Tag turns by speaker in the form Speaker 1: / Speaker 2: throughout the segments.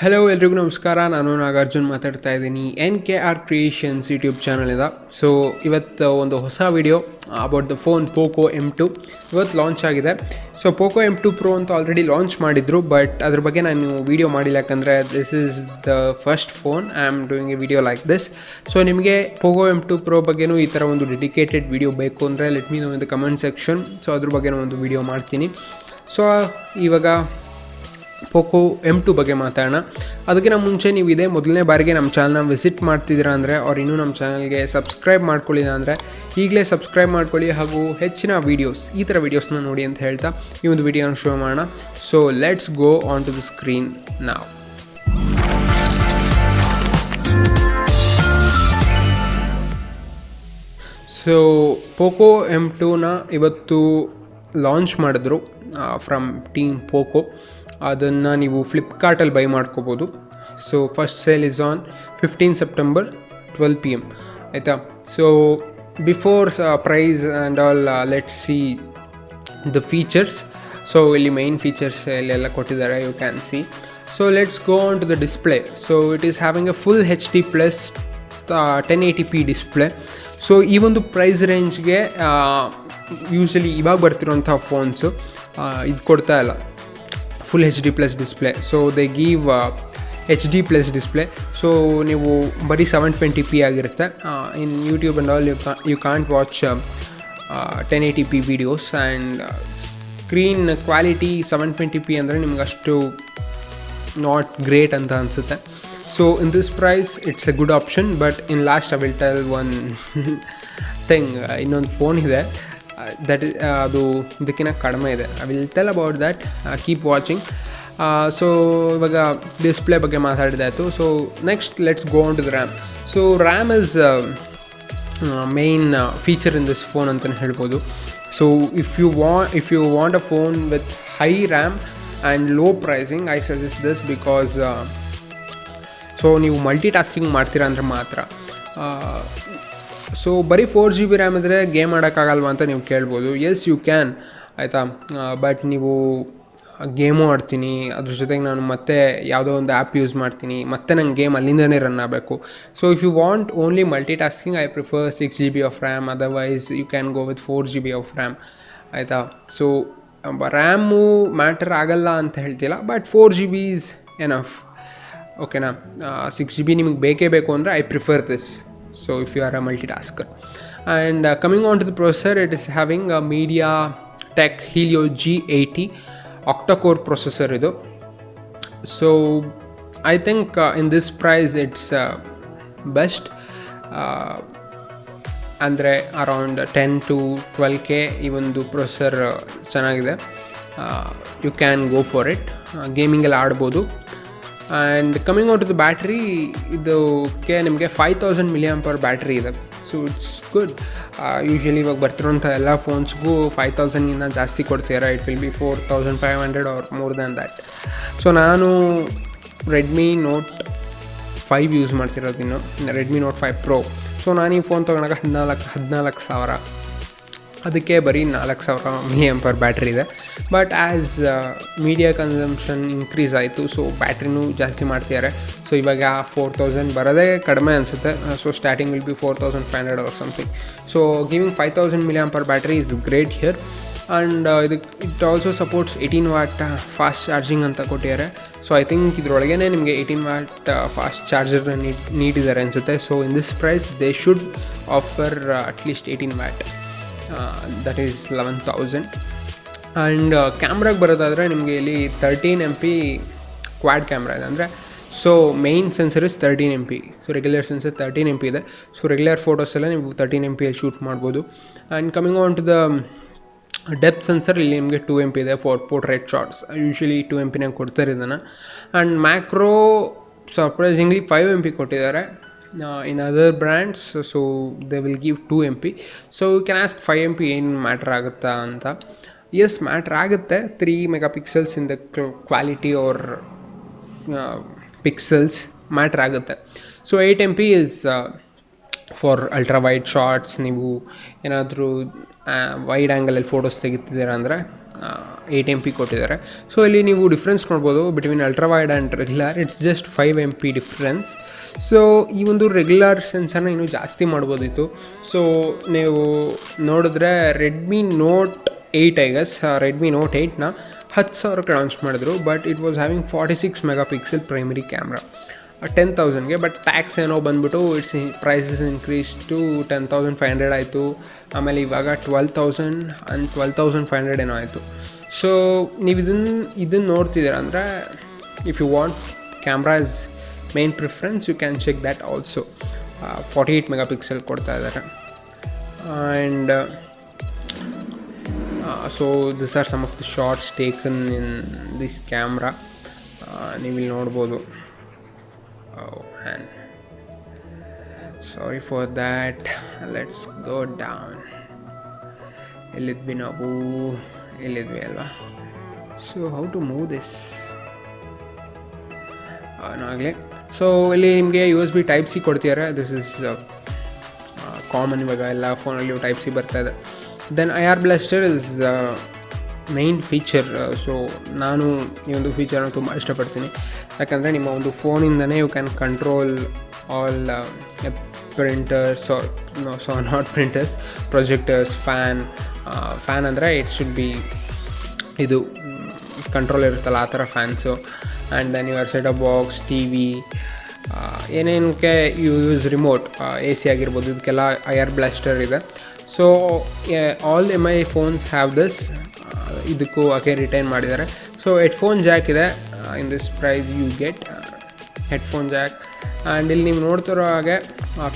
Speaker 1: Hello ಎಲ್ರಿಗೂ ನಮಸ್ಕಾರ. ನಾನು ನಾಗಾರ್ಜುನ್ ಮಾತಾಡ್ತಾ ಇದ್ದೀನಿ NKR ಕ್ರಿಯೇಷನ್ಸ್ ಯೂಟ್ಯೂಬ್ ಚಾನಲಿಂದ. ಸೊ ಇವತ್ತು ಒಂದು ಹೊಸ video about the phone Poco M2 ಇವತ್ತು ಲಾಂಚ್ ಆಗಿದೆ. ಸೊ ಪೋಕೋ M2 Pro ಅಂತ ಆಲ್ರೆಡಿ ಲಾಂಚ್ ಮಾಡಿದ್ರು, ಬಟ್ ಅದ್ರ ಬಗ್ಗೆ ನಾನು ವಿಡಿಯೋ ಮಾಡಿಲ್ಲ, ಯಾಕಂದರೆ this is the first phone I am doing A video like this. So ನಿಮಗೆ ಪೋಕೋ M2 Pro ಬಗ್ಗೆನೂ ಈ ಥರ ಒಂದು ಡೆಡಿಕೇಟೆಡ್ ವಿಡಿಯೋ ಬೇಕು ಅಂದರೆ let me know in the comment section. So ಅದ್ರ ಬಗ್ಗೆ ಒಂದು ವಿಡಿಯೋ ಮಾಡ್ತೀನಿ. ಸೊ ಇವಾಗ ಪೋಕೋ M2 ಬಗ್ಗೆ ಮಾತಾಡೋಣ. ಅದಕ್ಕಿಂತ ಮುಂಚೆ ನೀವು ಇದೇ ಮೊದಲನೇ ಬಾರಿಗೆ ನಮ್ಮ ಚಾನಲ್ನ ವಿಸಿಟ್ ಮಾಡ್ತಿದ್ದೀರಾ ಅಂದರೆ ಅವ್ರು ಇನ್ನೂ ನಮ್ಮ ಚಾನಲ್ಗೆ ಸಬ್ಸ್ಕ್ರೈಬ್ ಮಾಡ್ಕೊಳ್ಳಿಲ್ಲ ಅಂದರೆ ಈಗಲೇ ಸಬ್ಸ್ಕ್ರೈಬ್ ಮಾಡ್ಕೊಳ್ಳಿ, ಹಾಗೂ ಹೆಚ್ಚಿನ ವೀಡಿಯೋಸ್ ಈ ಥರ ವೀಡಿಯೋಸ್ನ ನೋಡಿ ಅಂತ ಹೇಳ್ತಾ ಈ ಒಂದು ವಿಡಿಯೋನ ಶೋ ಮಾಡೋಣ. So let's go on to the screen ನಾವ್. ಸೊ ಪೋಕೋ M2ನ ಇವತ್ತು ಲಾಂಚ್ ಮಾಡಿದ್ರು ಫ್ರಮ್ ಟೀಮ್ ಪೋಕೋ. ಅದನ್ನು ನೀವು ಫ್ಲಿಪ್ಕಾರ್ಟಲ್ಲಿ ಬೈ ಮಾಡ್ಕೋಬೋದು. So first sale is on 15 September 12 PM, ಆಯಿತಾ. So before price and all let's see the features. So ಇಲ್ಲಿ ಮೈನ್ ಫೀಚರ್ಸ್ ಇಲ್ಲೆಲ್ಲ ಕೊಟ್ಟಿದ್ದಾರೆ, you can see. So let's go on to the display. So it is having a full HD+ 1080p display. So ಈ ಒಂದು price ರೇಂಜ್ಗೆ usually ಇವಾಗ ಬರ್ತಿರೋಂಥ phones ಇದು ಕೊಡ್ತಾ ಇಲ್ಲ, full HD+ display. So they give HD+ display. So ನೀವು ಬರೀ 720p ಆಗಿರುತ್ತೆ. In YouTube and all you can't watch 1080p videos, and screen quality 720p ಅಂದರೆ ನಿಮ್ಗೆ ಅಷ್ಟು ನಾಟ್ ಗ್ರೇಟ್ ಅಂತ ಅನಿಸುತ್ತೆ. So in this price it's a good option, but in last I will tell one thing. ಇನ್ನೊಂದು phone ಇದೆ that ಅದು ಇದಕ್ಕಿಂತ ಕಡಿಮೆ ಇದೆ. I will tell about that, keep watching. So ಇವಾಗ ಡಿಸ್ಪ್ಲೇ ಬಗ್ಗೆ ಮಾತಾಡಿದಾಯಿತು. So next let's go on to the RAM. So RAM is main feature in this phone ಅಂತಲೇ ಹೇಳ್ಬೋದು. So if you want a phone with high RAM and low pricing, I suggest this, because so ನೀವು multitasking ಮಾಡ್ತೀರಾ ಅಂದರೆ ಮಾತ್ರ. So ಬರೀ 4GB RAM ಇದ್ದರೆ game ಆಡೋಕ್ಕಾಗಲ್ವಾ ಅಂತ ನೀವು ಕೇಳ್ಬೋದು. ಎಸ್ ಯು ಕ್ಯಾನ್, ಆಯಿತಾ. ಬಟ್ ನೀವು ಗೇಮು ಆಡ್ತೀನಿ, ಅದ್ರ ಜೊತೆಗೆ ನಾನು ಮತ್ತೆ ಯಾವುದೋ ಒಂದು ಆ್ಯಪ್ ಯೂಸ್ ಮಾಡ್ತೀನಿ, ಮತ್ತೆ ನಂಗೆ ಗೇಮ್ ಅಲ್ಲಿಂದನೇ ರನ್ ಆಗಬೇಕು. So if you want only multitasking, I prefer 6GB of RAM. Otherwise you can go with 4GB of RAM, ಆಯಿತಾ. ಸೊ ರ್ಯಾಮು ಮ್ಯಾಟರ್ ಆಗಲ್ಲ ಅಂತ ಹೇಳ್ತಿಲ್ಲ, ಬಟ್ 4GB ಈಸ್ ಎನಫ್, ಓಕೆನಾ. 6GB ನಿಮಗೆ ಬೇಕೇ ಬೇಕು ಅಂದರೆ I prefer this. So if you are a multitasker. And coming on to the processor, it is having a MediaTek Helio G80 octa-core processor idu. So I think in this price it's best, ಅಂದರೆ around 10 to 12K ಈ ಒಂದು processor ಚೆನ್ನಾಗಿದೆ. You can go for it, ಗೇಮಿಂಗೆಲ್ಲ ಆಡ್ಬೋದು. And coming out to the battery, ಇದಕ್ಕೆ ನಿಮಗೆ 5000 mAh battery ಇದೆ. So it's good. Usually ಇವಾಗ ಬರ್ತಿರೋಂಥ ಎಲ್ಲ ಫೋನ್ಸ್ಗೂ 5000ಗಿಂತ ಜಾಸ್ತಿ ಕೊಡ್ತೀರಾ. It will be 4500 or more than that. So ನಾನು ರೆಡ್ಮಿ ನೋಟ್ 5 ಯೂಸ್ ಮಾಡ್ತಿರೋದು, ಇನ್ನು ರೆಡ್ಮಿ ನೋಟ್ 5 Pro. ಸೊ ನಾನು ಈ ಫೋನ್ ತೊಗೊಳಕ್ಕೆ 14,000, ಅದಕ್ಕೆ ಬರೀ 4000 mAh ಬ್ಯಾಟ್ರಿ ಇದೆ. But as media consumption increase ಆಯಿತು, ಸೊ ಬ್ಯಾಟ್ರಿನೂ ಜಾಸ್ತಿ ಮಾಡ್ತಿದ್ದಾರೆ. ಸೊ ಇವಾಗ 4000 ಬರೋದೇ ಕಡಿಮೆ ಅನಿಸುತ್ತೆ. So starting will be 4500 or something. So giving 5000 mAh battery is great here. And ಇದಕ್ಕೆ it also supports 18 watt fast charging ಅಂತ ಕೊಟ್ಟಿದ್ದಾರೆ. ಸೊ ಐ ಥಿಂಕ್ ಇದರೊಳಗೇ ನಿಮಗೆ 18 ವಾಟ್ ಫಾಸ್ಟ್ ಚಾರ್ಜರ್ನ ನೀಡಿದ್ದಾರೆ ಅನಿಸುತ್ತೆ. So in this price they should offer at least 18 watt, that is 11,000. And ಕ್ಯಾಮ್ರಾಗೆ ಬರೋದಾದರೆ ನಿಮಗೆ ಇಲ್ಲಿ 13 MP ಕ್ವಾಡ್ ಕ್ಯಾಮ್ರಾ ಇದೆ. ಅಂದರೆ so main sensor is 13 MP. So regular sensor 13 MP ಇದೆ. ಸೊ ರೆಗ್ಯುಲರ್ ಫೋಟೋಸೆಲ್ಲ ನೀವು 13 MP ಶೂಟ್ ಮಾಡ್ಬೋದು. And coming on to the depth sensor, ಇಲ್ಲಿ ನಿಮಗೆ 2 MP ಇದೆ for portrait shots. Usually 2 MP ಕೊಡ್ತಾರೆ ಇದನ್ನು. ಆ್ಯಂಡ್ ಮ್ಯಾಕ್ರೋ ಸರ್ಪ್ರೈಸಿಂಗ್ಲಿ 5 MP ಕೊಟ್ಟಿದ್ದಾರೆ. In other brands, so they will give 2 MP. So you can ask 5 MP ಏನು matter ಆಗುತ್ತಾ ಅಂತ. Yes, matter ಆಗುತ್ತೆ. 3 megapixels in the quality or pixels matter ಆಗುತ್ತೆ. So 8 MP is for ultra wide shots. ನೀವು ಏನಾದರೂ wide ಆ್ಯಂಗಲಲ್ಲಿ photos ತೆಗಿತಿದ್ದೀರಾ ಅಂದರೆ 8 MP ಕೊಟ್ಟಿದ್ದಾರೆ. So ಇಲ್ಲಿ ನೀವು ಡಿಫ್ರೆನ್ಸ್ ನೋಡ್ಬೋದು between ultra wide and regular. It's just 5 MP difference. So ಈ ಒಂದು ರೆಗ್ಯುಲರ್ ಸೆನ್ಸರ್ನ ಇನ್ನೂ ಜಾಸ್ತಿ ಮಾಡ್ಬೋದಿತ್ತು. ಸೊ ನೀವು ನೋಡಿದ್ರೆ Redmi note 8 I guess, Redmi note 8ನ 10,000ಕ್ಕೆ ಲಾಂಚ್ ಮಾಡಿದ್ರು. But it was having 46 MP primary camera 10,000ಗೆ. ಬಟ್ ಟ್ಯಾಕ್ಸ್ ಏನೋ ಬಂದ್ಬಿಟ್ಟು ಇಟ್ಸ್ ಪ್ರೈಸಸ್ ಇನ್ಕ್ರೀಸ್ ಟು 10,500 ಆಯಿತು. ಆಮೇಲೆ ಇವಾಗ 12,000 ಆ್ಯಂಡ್ 12,500 ಏನೋ ಆಯಿತು. ಸೊ ನೀವು ಇದನ್ನು ನೋಡ್ತಿದ್ದೀರ ಅಂದರೆ if you want cameras main preference you can check that also. 48 MP ಕೊಡ್ತಾ ಇದ್ದಾರೆ. And so this are some of the shots taken in this camera. ನೀವು ಇಲ್ಲಿ ನೋಡ್ಬೋದು. Oh man, sorry for that. Let's go down. Illidvi ನಾವು ಇಲ್ಲಿದ್ವಿ ಅಲ್ವಾ. So how to move this ನಾಗಲೇ. So ಇಲ್ಲಿ ನಿಮಗೆ USB Type-C ಕೊಡ್ತಿದ್ದಾರೆ. ದಿಸ್ ಇಸ್ ಕಾಮನ್ ಇವಾಗ ಎಲ್ಲ ಫೋನಲ್ಲಿಯೂ Type-C ಬರ್ತಾ ಇದೆ. Then IR Blaster is main feature. So ನಾನು ಈ ಒಂದು ಫೀಚರ್ನ ತುಂಬ ಇಷ್ಟಪಡ್ತೀನಿ. ಯಾಕಂದರೆ ನಿಮ್ಮ ಒಂದು ಫೋನಿಂದನೇ you can control all printers not printers, projectors, fan ಅಂದರೆ ಇಟ್ ಶುಡ್ ಬಿ ಇದು ಕಂಟ್ರೋಲ್ ಇರುತ್ತಲ್ಲ ಆ ಥರ fans. And then your setup box, TV, ಏನೇನಕ್ಕೆ ಯೂಸ್ ರಿಮೋಟ್, AC ಆಗಿರ್ಬೋದು, ಇದಕ್ಕೆಲ್ಲ IR Blaster ಇದೆ. So all MI phones have this. ಇದಕ್ಕೂ ಹಾಗೆ ರಿಟೈನ್ ಮಾಡಿದ್ದಾರೆ. ಸೊ ಹೆಡ್ಫೋನ್ ಜಾಕ್ ಇದೆ. ಇನ್ this price you get headphone jack. And ಇಲ್ಲಿ ನೀವು ನೋಡ್ತಿರೋ ಹಾಗೆ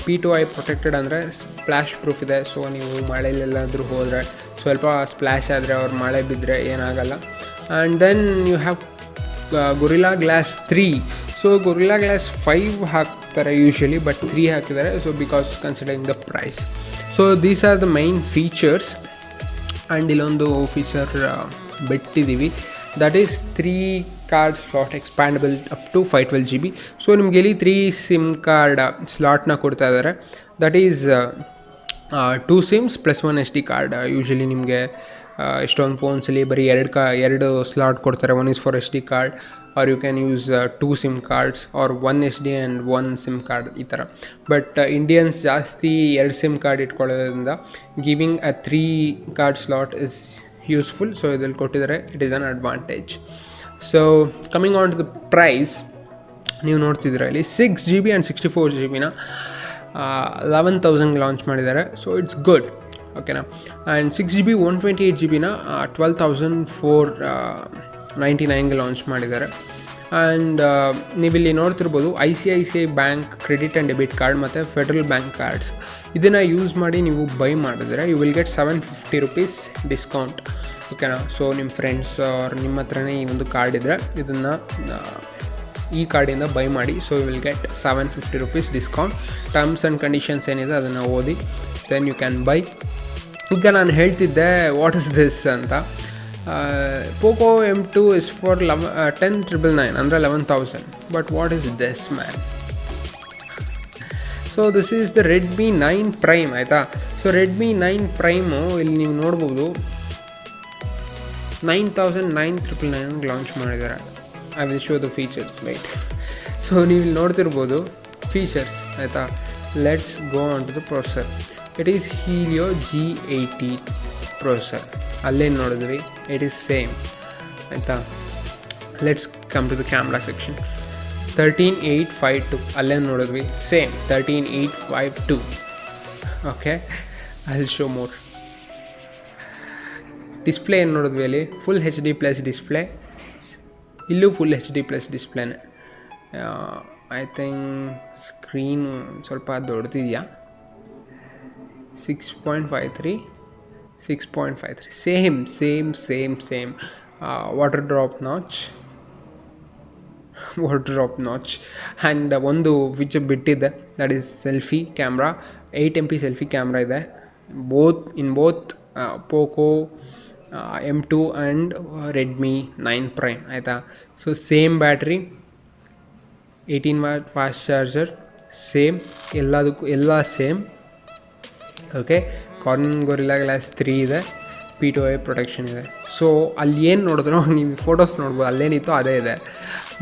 Speaker 1: P2I ಪ್ರೊಟೆಕ್ಟೆಡ್ ಅಂದರೆ ಸ್ಪ್ಲ್ಯಾಶ್ ಪ್ರೂಫ್ ಇದೆ. ಸೊ ನೀವು ಮಳೆಯಲ್ಲೆಲ್ಲಾದರೂ ಹೋದರೆ ಸ್ವಲ್ಪ ಸ್ಪ್ಲ್ಯಾಶ್ ಆದರೆ ಅವ್ರು ಮಳೆ ಬಿದ್ದರೆ ಏನಾಗಲ್ಲ. And then you have Gorilla glass 3. So Gorilla glass 5 ಹಾಕ್ತಾರೆ ಯೂಶ್ವಲಿ, ಬಟ್ 3 ಹಾಕಿದ್ದಾರೆ. So because considering the price. So these are the main features. And ಇಲ್ಲೊಂದು ಫೀಚರ್ ಬಿಟ್ಟಿದ್ದೀವಿ, that is 3 card slot expandable up to 512 GB. So ನಿಮಗೆ ಇಲ್ಲಿ 3 SIM card ಸ್ಲಾಟ್ನ ಕೊಡ್ತಾ ಇದ್ದಾರೆ. That is 2 SIMs plus 1 SD card. Usually ನಿಮಗೆ ಎಷ್ಟೊಂದು ಫೋನ್ಸಲ್ಲಿ ಬರೀ 2 ಸ್ಲಾಟ್ ಕೊಡ್ತಾರೆ. 1 is for SD card, or you can use 2 SIM cards or 1 SD and 1 SIM card ಈ ಥರ. ಬಟ್ ಇಂಡಿಯನ್ಸ್ ಜಾಸ್ತಿ 2 SIM ಕಾರ್ಡ್ ಇಟ್ಕೊಳ್ಳೋದ್ರಿಂದ giving a 3 card slot is useful. So ಇದ್ರಲ್ಲಿ ಕೊಟ್ಟಿದ್ದಾರೆ, it is an advantage. So coming on to the price, ನೀವು ನೋಡ್ತಿದ್ದೀರ ಇಲ್ಲಿ 6 GB and 64 GBನ 11,000 ಲಾಂಚ್ ಮಾಡಿದ್ದಾರೆ. ಸೊ ಇಟ್ಸ್ ಗುಡ್, ಓಕೆನಾ. ಆ್ಯಂಡ್ 6 GB 128 GBನ 12,499ಗೆ ಲಾಂಚ್ ಮಾಡಿದ್ದಾರೆ. ಆ್ಯಂಡ್ ನೀವಿಲ್ಲಿ ನೋಡ್ತಿರ್ಬೋದು ICICI bank credit and debit card ಮತ್ತು ಫೆಡ್ರಲ್ ಬ್ಯಾಂಕ್ ಕಾರ್ಡ್ಸ್. ಇದನ್ನು ಯೂಸ್ ಮಾಡಿ ನೀವು ಬೈ ಮಾಡಿದ್ರೆ you will get 750 rupees discount, ಓಕೆನಾ. ಸೊ ನಿಮ್ಮ ಫ್ರೆಂಡ್ಸ್ ಅವ್ರ ನಿಮ್ಮ ಹತ್ರನೇ ಈ ಒಂದು ಕಾರ್ಡ್ ಇದ್ದರೆ ಇದನ್ನು ಈ ಕಾರ್ಡಿಂದ ಬೈ ಮಾಡಿ. So you will get 750 rupees discount. Terms and conditions ಏನಿದೆ ಅದನ್ನು ಓದಿ ದೆನ್ ಯು ಕ್ಯಾನ್ ಬೈ. ಈಗ ನಾನು ಹೇಳ್ತಿದ್ದೆ ವಾಟ್ ಇಸ್ ದಿಸ್ ಅಂತ. Poco M2 is for 10,999 ಅಂದರೆ 11,000. But what is this man? So this is the Redmi 9 prime, ಆಯಿತಾ. So Redmi 9 prime ಇಲ್ಲಿ ನೀವು ನೋಡ್ಬೋದು 9,999 ಲಾಂಚ್ ಮಾಡಿದ್ದಾರೆ. I will show the features, wait. So ನೀವು ಇಲ್ಲಿ ನೋಡ್ತಿರ್ಬೋದು ಫೀಚರ್ಸ್, ಆಯಿತಾ. Let's go on to the processor. It is Helio G80 processor. ಅಲ್ಲೇನು ನೋಡಿದ್ವಿ, ಇಟ್ ಈಸ್ ಸೇಮ್, ಆಯಿತಾ. Let's come to the camera section. 13,852 ಅಲ್ಲೇನು ನೋಡಿದ್ವಿ, same 13,852. Okay, I will show more. Display ಏನು ನೋಡಿದ್ವಿ ಅಲ್ಲಿ, ಫುಲ್ HD+ ಡಿಸ್ಪ್ಲೇ. ಇಲ್ಲೂ ಫುಲ್ HD+ ಡಿಸ್ಪ್ಲೇನೆ. ಐ ಥಿಂಕ್ ಸ್ಕ್ರೀನು ಸ್ವಲ್ಪ ದೊಡ್ಡದಿದೆಯಾ. 6.53 same. Water drop notch. And ಒಂದು ಫೀಚರ್ ಬಿಟ್ಟಿದೆ, that is selfie camera. 8 MP selfie camera ಇದೆ in both Poco M2 and Redmi 9 prime, ಆಯಿತಾ. So same battery, 18W fast charger, same ಎಲ್ಲ same. Okay, Corning Gorilla glass 3 ಇದೆ. P2A protection ಇದೆ. So ಅಲ್ಲಿ ಏನು ನೋಡಿದ್ರು ನೀವು ಫೋಟೋಸ್ ನೋಡ್ಬೋದು, ಅಲ್ಲೇನಿತ್ತು ಅದೇ ಇದೆ.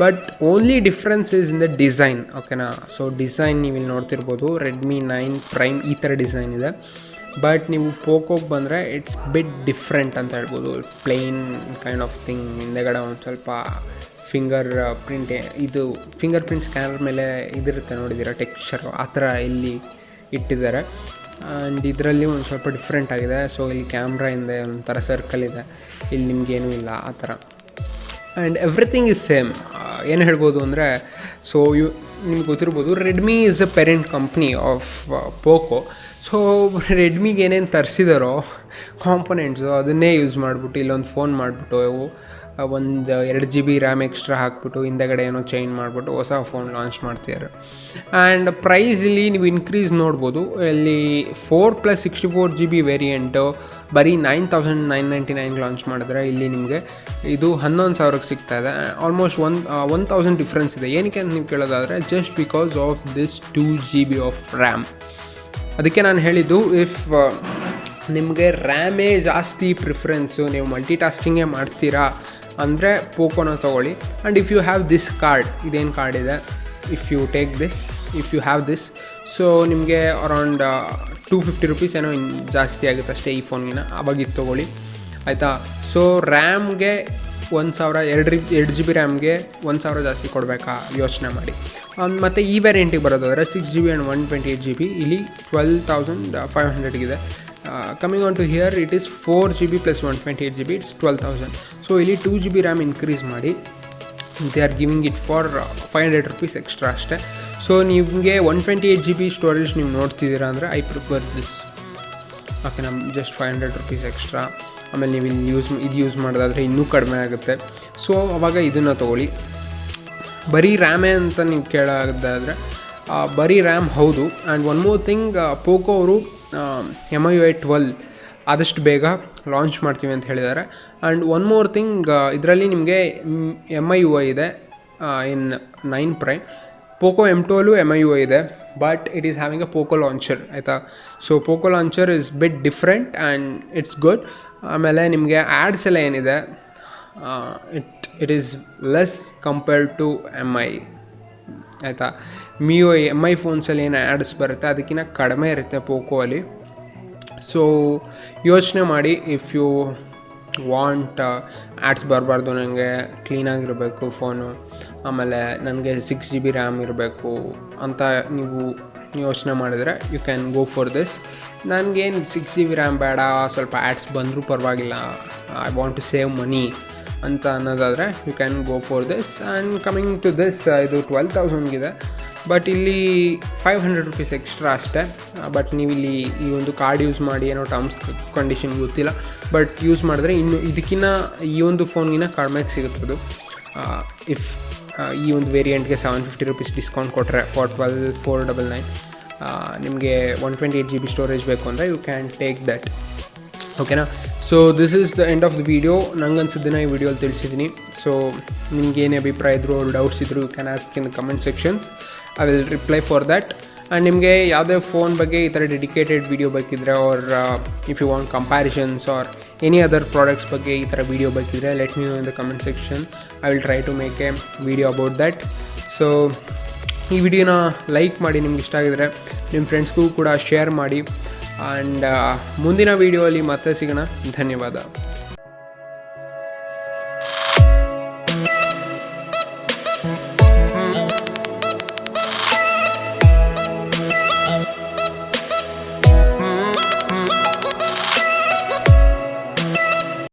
Speaker 1: But only difference is in the design. ಓಕೆನಾ. ಸೊ ಡಿಸೈನ್ ನೀವು ಇಲ್ಲಿ ನೋಡ್ತಿರ್ಬೋದು, Redmi 9 Prime ಈ ಥರ ಡಿಸೈನ್ ಇದೆ. ಬಟ್ ನೀವು ಪೋಕೋಗೆ ಬಂದರೆ ಇಟ್ಸ್ ಬಿಟ್ ಡಿಫ್ರೆಂಟ್ ಅಂತ ಹೇಳ್ಬೋದು. ಪ್ಲೇನ್ ಕೈಂಡ್ ಆಫ್ ಥಿಂಗ್, ಹಿಂದೆಗಡೆ ಒಂದು ಸ್ವಲ್ಪ ಫಿಂಗರ್ ಪ್ರಿಂಟ್ ಸ್ಕ್ಯಾನರ್ ಮೇಲೆ ಇದಿರುತ್ತೆ ನೋಡಿದ್ದೀರಾ, ಟೆಕ್ಸ್ಚರು ಆ ಥರ ಇಲ್ಲಿ ಇಟ್ಟಿದ್ದಾರೆ. ಆ್ಯಂಡ್ ಇದರಲ್ಲಿ ಒಂದು ಸ್ವಲ್ಪ ಡಿಫ್ರೆಂಟ್ ಆಗಿದೆ. ಸೊ ಇಲ್ಲಿ ಕ್ಯಾಮ್ರಾ ಹಿಂದೆ ಒಂಥರ ಸರ್ಕಲ್ ಇದೆ, ಇಲ್ಲಿ ನಿಮಗೇನೂ ಇಲ್ಲ ಆ ಥರ. And everything is same. ಏನು ಹೇಳ್ಬೋದು ಅಂದರೆ, ಸೊ ನಿಮ್ಗೆ ಗೊತ್ತಿರ್ಬೋದು, Redmi is a parent company of Poco. So ರೆಡ್ಮಿಗೆ ಏನೇನು ತರಿಸಿದಾರೋ ಕಾಂಪೊನೆಂಟ್ಸು ಅದನ್ನೇ ಯೂಸ್ ಮಾಡಿಬಿಟ್ಟು ಇಲ್ಲೊಂದು ಫೋನ್ ಮಾಡಿಬಿಟ್ಟು ಒಂದು 2 GB ರ್ಯಾಮ್ ಎಕ್ಸ್ಟ್ರಾ ಹಾಕ್ಬಿಟ್ಟು ಹಿಂದೆಗಡೆ ಏನೋ ಚೇಂಜ್ ಮಾಡಿಬಿಟ್ಟು ಹೊಸ ಫೋನ್ ಲಾಂಚ್ ಮಾಡ್ತಿದ್ದಾರೆ. ಆ್ಯಂಡ್ ಪ್ರೈಸ್ ಇಲ್ಲಿ ನೀವು ಇನ್ಕ್ರೀಸ್ ನೋಡ್ಬೋದು. ಇಲ್ಲಿ 4+64 GB ವೇರಿಯಂಟು ಬರೀ 9,999 ಲಾಂಚ್ ಮಾಡಿದ್ರೆ ಇಲ್ಲಿ ನಿಮಗೆ ಇದು 11,000ಕ್ಕೆ ಸಿಗ್ತಾಯಿದೆ. ಆಲ್ಮೋಸ್ಟ್ 1,000 ಡಿಫ್ರೆನ್ಸ್ ಇದೆ. ಏನಕ್ಕೆ ಅಂತ ನೀವು ಕೇಳೋದಾದರೆ, just because of this 2 GB of RAM. ಅದಕ್ಕೆ ನಾನು ಹೇಳಿದ್ದು, ಇಫ್ ನಿಮಗೆ ರ್ಯಾಮೇ ಜಾಸ್ತಿ ಪ್ರಿಫರೆನ್ಸು, ನೀವು ಮಲ್ಟಿಟಾಸ್ಕಿಂಗೇ ಮಾಡ್ತೀರಾ ಅಂದರೆ ಪೋಕೋನ ತೊಗೊಳ್ಳಿ. And if you have this card, ಇದೇನು ಕಾರ್ಡ್ ಇದೆ, if you have this, so ನಿಮಗೆ ಅರೌಂಡ್ 250 ರುಪೀಸ್ ಏನೋ ಜಾಸ್ತಿ ಆಗುತ್ತೆ ಅಷ್ಟೇ ಈ ಫೋನ್ಗಿನ. ಅವಾಗಿದ್ದು ತೊಗೊಳ್ಳಿ ಆಯಿತಾ. ಸೊ ರ್ಯಾಮ್ಗೆ 1,000, 2 GB ರ್ಯಾಮ್ಗೆ 1,000 ಜಾಸ್ತಿ ಕೊಡಬೇಕಾ ಯೋಚನೆ ಮಾಡಿ. ಮತ್ತು ಈ ವೇರಿಯಂಟಿಗೆ ಬರೋದಾದರೆ 6 GB ಆ್ಯಂಡ್ 128 GB ಇಲ್ಲಿ 12,500 coming on to here it is 4 GB + 128 GB, it's 12,000. So ಇಲ್ಲಿ 2 GB ರ್ಯಾಮ್ ಇನ್ಕ್ರೀಸ್ ಮಾಡಿ they are giving it for 500 rupees extra ಅಷ್ಟೇ. ಸೊ ನಿಮಗೆ 128 GB ಸ್ಟೋರೇಜ್ ನೀವು ನೋಡ್ತಿದ್ದೀರಾ ಅಂದರೆ I prefer this. Okay, just 500 rupees extra. ಆಮೇಲೆ ನೀವು ಇಲ್ಲಿ ಯೂಸ್ ಮಾಡೋದಾದರೆ ಇನ್ನೂ ಕಡಿಮೆ ಆಗುತ್ತೆ. ಸೊ ಅವಾಗ ಇದನ್ನು ತೊಗೊಳ್ಳಿ. ಬರೀ ರ್ಯಾಮೇ ಅಂತ ನೀವು ಕೇಳೋದಾದರೆ ಬರೀ ರ್ಯಾಮ್ ಹೌದು. And one more thing, Poco ಅವರು MIUI 12 ಆದಷ್ಟು ಬೇಗ ಲಾಂಚ್ ಮಾಡ್ತೀವಿ ಅಂತ ಹೇಳಿದ್ದಾರೆ. ಆ್ಯಂಡ್ ಒನ್ ಮೋರ್ ಥಿಂಗ್, ಇದರಲ್ಲಿ ನಿಮಗೆ MIUI ಇದೆ ಇನ್ 9 Prime. ಪೋಕೋ M12 MIUI ಇದೆ, but it is having a Poco launcher ಆಯಿತಾ. So Poco launcher is bit different and it's good. ಆಮೇಲೆ ನಿಮಗೆ ಆ್ಯಡ್ಸ್ ಎಲ್ಲ ಏನಿದೆ, it is less compared to MI ಆಯಿತಾ. MI ಫೋನ್ಸಲ್ಲಿ ಏನು ಆ್ಯಡ್ಸ್ ಬರುತ್ತೆ ಅದಕ್ಕಿಂತ ಕಡಿಮೆ ಇರುತ್ತೆ ಪೋಕೋ ಅಲ್ಲಿ. ಸೊ ಯೋಚನೆ ಮಾಡಿ, ಇಫ್ ಯು ವಾಂಟ್ ಆ್ಯಡ್ಸ್ ಬರಬಾರ್ದು, ನನಗೆ ಕ್ಲೀನಾಗಿರಬೇಕು ಫೋನು, ಆಮೇಲೆ ನನಗೆ 6 GB ರ್ಯಾಮ್ ಇರಬೇಕು ಅಂತ ನೀವು ಯೋಚನೆ ಮಾಡಿದರೆ you can go for this. ನನಗೇನು 6 GB ರ್ಯಾಮ್ ಬೇಡ, ಸ್ವಲ್ಪ ಆ್ಯಡ್ಸ್ ಬಂದರೂ ಪರವಾಗಿಲ್ಲ, I want to save money ಅಂತ ಅನ್ನೋದಾದರೆ you can go for this. And coming to this, ಇದು 12,000 ಬಟ್ ಇಲ್ಲಿ 500 ರುಪೀಸ್ ಎಕ್ಸ್ಟ್ರಾ ಅಷ್ಟೇ. ಬಟ್ ನೀವು ಇಲ್ಲಿ ಈ ಒಂದು ಕಾರ್ಡ್ ಯೂಸ್ ಮಾಡಿ, ಏನೋ ಟರ್ಮ್ಸ್ ಕಂಡೀಷನ್ ಗೊತ್ತಿಲ್ಲ, ಬಟ್ ಯೂಸ್ ಮಾಡಿದ್ರೆ ಇನ್ನು ಇದಕ್ಕಿಂತ ಈ ಒಂದು ಫೋನ್ಗಿನ ಕಡಿಮೆಗೆ ಸಿಗುತ್ತದು. ಇಫ್ ಈ ಒಂದು ವೇರಿಯಂಟ್ಗೆ 750 ರುಪೀಸ್ ಡಿಸ್ಕೌಂಟ್ ಕೊಟ್ಟರೆ ಫಾರ್ 12,499 ನಿಮಗೆ 128 GB ಸ್ಟೋರೇಜ್ ಬೇಕು ಅಂದರೆ ಯು ಕ್ಯಾನ್ ಟೇಕ್ ದಟ್. ಓಕೆನಾ. So this is the end of the video. ನಂಗೆ ಅನ್ಸಿದ್ದನ್ನು ಈ ವಿಡಿಯೋಲಿ ತಿಳಿಸಿದ್ದೀನಿ. ಸೊ ನಿಮ್ಗೇನೇ ಅಭಿಪ್ರಾಯ ಇದ್ದರೂ ಡೌಟ್ಸ್ ಇದ್ದರೂ you can ask in the comment sections. I will reply for that. And ನಿಮಗೆ ಯಾವುದೇ ಫೋನ್ ಬಗ್ಗೆ ಈ ಥರ ಡೆಡಿಕೇಟೆಡ್ ವಿಡಿಯೋ ಬೇಕಿದ್ದರೆ, or if you want comparisons or any other products ಬಗ್ಗೆ ಈ ಥರ ವಿಡಿಯೋ ಬೇಕಿದ್ದರೆ, let me know in the comment section. I will try to make a video about that. So ಈ ವಿಡಿಯೋನ ಲೈಕ್ ಮಾಡಿ, ನಿಮ್ಗೆ ಇಷ್ಟ ಆಗಿದರೆ ನಿಮ್ಮ ಫ್ರೆಂಡ್ಸ್ಗೂ ಕೂಡ ಶೇರ್ ಮಾಡಿ. ಆ್ಯಂಡ್ ಮುಂದಿನ ವೀಡಿಯೋಲಿ ಮತ್ತೆ ಸಿಗೋಣ. ಧನ್ಯವಾದ.